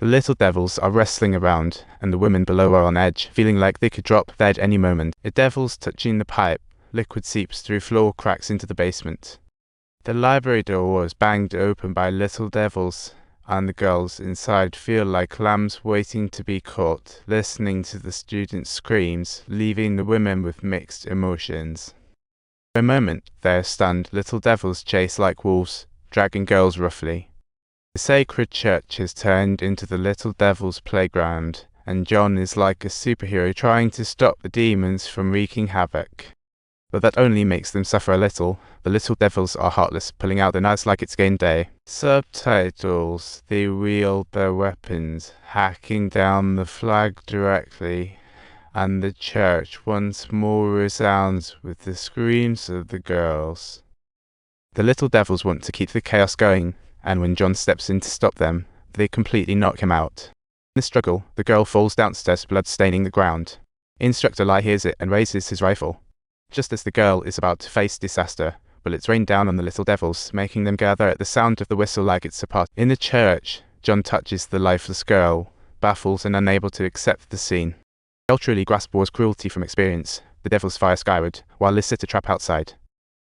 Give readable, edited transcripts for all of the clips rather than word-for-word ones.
The little devils are wrestling around, and the women below are on edge, feeling like they could drop dead any moment. A devil's touching the pipe. Liquid seeps through floor cracks into the basement. The library door was banged open by little devils, and the girls inside feel like lambs waiting to be caught, listening to the students' screams, leaving the women with mixed emotions. For a moment, they are stunned. Little devils chase like wolves, dragging girls roughly. The sacred church has turned into the little devil's playground, and John is like a superhero trying to stop the demons from wreaking havoc. But that only makes them suffer a little. The little devils are heartless, pulling out their knives like it's game day. Subtitles. They wield their weapons, hacking down the flag directly, and the church once more resounds with the screams of the girls. The little devils want to keep the chaos going, and when John steps in to stop them, they completely knock him out. In the struggle, the girl falls downstairs, blood staining the ground. Instructor Lai hears it and raises his rifle. Just as the girl is about to face disaster, bullets rain down on the little devils, making them gather at the sound of the whistle like it's a party. In the church, John touches the lifeless girl, baffled and unable to accept the scene. The girl truly grasps war's cruelty from experience. The devils fire skyward, while Liz sits a trap outside.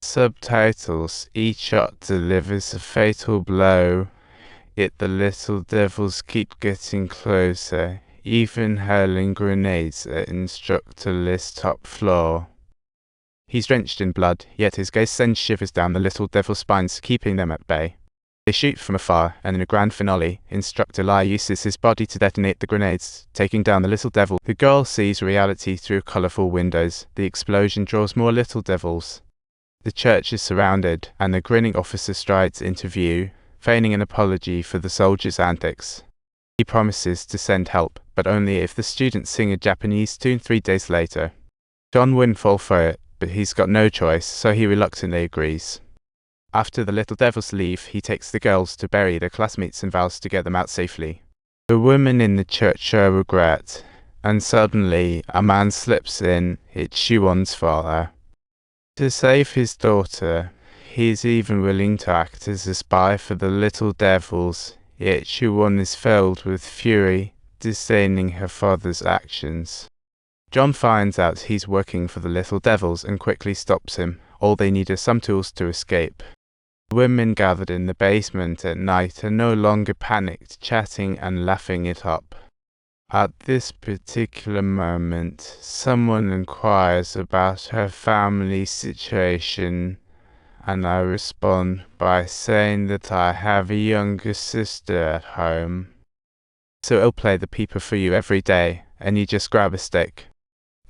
Subtitles. Each shot delivers a fatal blow, yet the little devils keep getting closer, even hurling grenades at Instructor Liz's top floor. He's drenched in blood, yet his gaze sends shivers down the little devil's spines, keeping them at bay. They shoot from afar, and in a grand finale, Instructor Lai uses his body to detonate the grenades, taking down the little devil. The girl sees reality through colourful windows. The explosion draws more little devils. The church is surrounded, and the grinning officer strides into view, feigning an apology for the soldiers' antics. He promises to send help, but only if the students sing a Japanese tune 3 days later. John wouldn't fall for it, but he's got no choice, so he reluctantly agrees. After the little devils leave, he takes the girls to bury their classmates and vows to get them out safely. The women in the church show regret, and suddenly a man slips in. It's Shuwon's father. To save his daughter, he is even willing to act as a spy for the little devils, yet Shuwon is filled with fury, disdaining her father's actions. John finds out he's working for the little devils and quickly stops him. All they need are some tools to escape. The women gathered in the basement at night are no longer panicked, chatting and laughing it up. At this particular moment, someone inquires about her family situation, and I respond by saying that I have a younger sister at home. So I'll play the peeper for you every day, and you just grab a stick.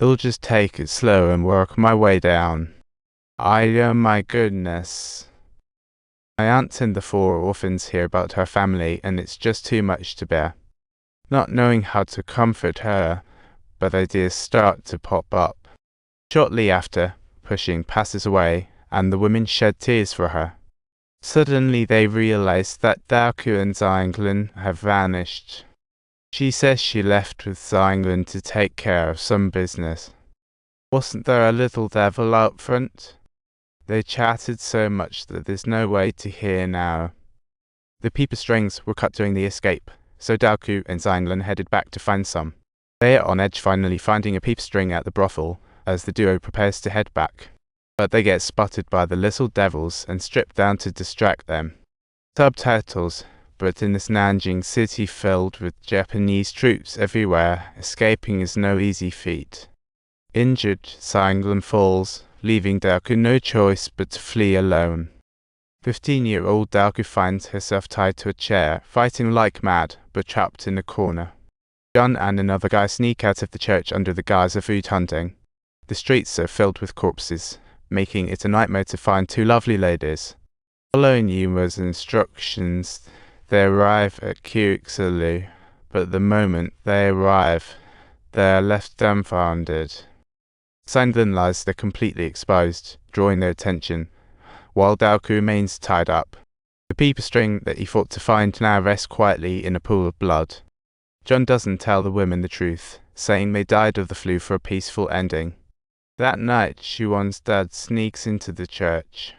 I'll just take it slow and work my way down. Oh my goodness. My aunt and the 4 orphans hear about her family, and it's just too much to bear. Not knowing how to comfort her, but ideas start to pop up. Shortly after, Pushing passes away, and the women shed tears for her. Suddenly they realize that Daoku and Zhanglan have vanished. She says she left with Zhanglan to take care of some business. Wasn't there a little devil out front? They chatted so much that there's no way to hear now. The peeper strings were cut during the escape, so Daoku and Zhanglan headed back to find some. They are on edge, finally finding a peeper string at the brothel as the duo prepares to head back. But they get spotted by the little devils and stripped down to distract them. Subtitles. But in this Nanjing city filled with Japanese troops everywhere, escaping is no easy feat. Injured, Zhanglan falls, leaving Daoku no choice but to flee alone. 15-year-old Daoku finds herself tied to a chair, fighting like mad, but trapped in a corner. John and another guy sneak out of the church under the guise of food hunting. The streets are filled with corpses, making it a nightmare to find 2 lovely ladies. Following Yuma's instructions, they arrive at Kyuxalu, but the moment they arrive, they are left dumbfounded. Zhanglan lies there completely exposed, drawing their attention, while Daoku remains tied up. The peeper string that he fought to find now rests quietly in a pool of blood. John doesn't tell the women the truth, saying they died of the flu for a peaceful ending. That night, Shuwon's dad sneaks into the church.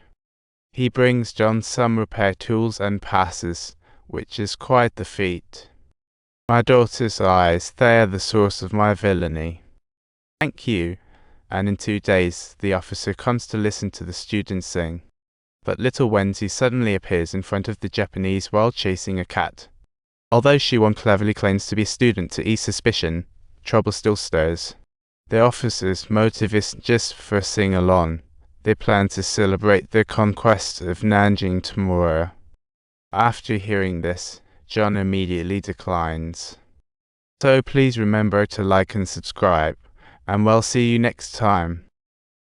He brings John some repair tools and passes, which is quite the feat. My daughter's eyes, they are the source of my villainy. Thank you. And in 2 days, the officer comes to listen to the students sing. But little Wendy suddenly appears in front of the Japanese while chasing a cat. Although Shiwon cleverly claims to be a student to ease suspicion, trouble still stirs. The officer's motive isn't just for a sing-along. They plan to celebrate their conquest of Nanjing tomorrow. After hearing this, John immediately declines. So please remember to like and subscribe, and we'll see you next time.